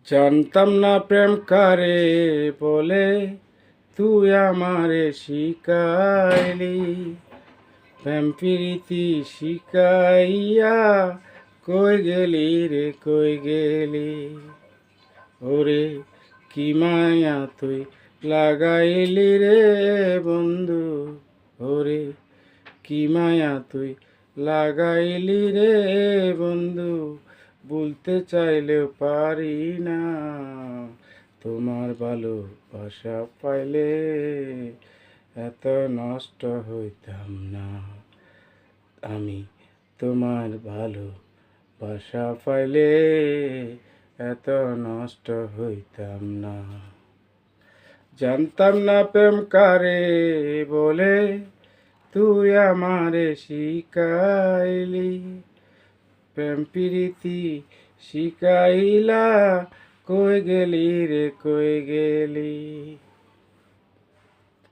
জানতাম না প্রেম কারে বলে, তুই আমারে শিখাইলি। প্রেম প্রীতি শিখাইয়া কই গেলি রে কই গেলি। ওরে কি মায়া তুই লাগাইলি রে বন্ধু, ওরে কি মায়া তুই লাগাইলি রে বন্ধু। বলতে চাইলেও পারি না, তোমার ভালোবাসা পাইলে এত নষ্ট হইতাম না। আমি তোমার ভালোবাসা পাইলে এত নষ্ট হইতাম না। জানতাম না প্রেম কারে বলে, তুই আমারে শিখাইলি। প্রেম প্রীতি শিখাইলা কই গেলি রে কই গেলি।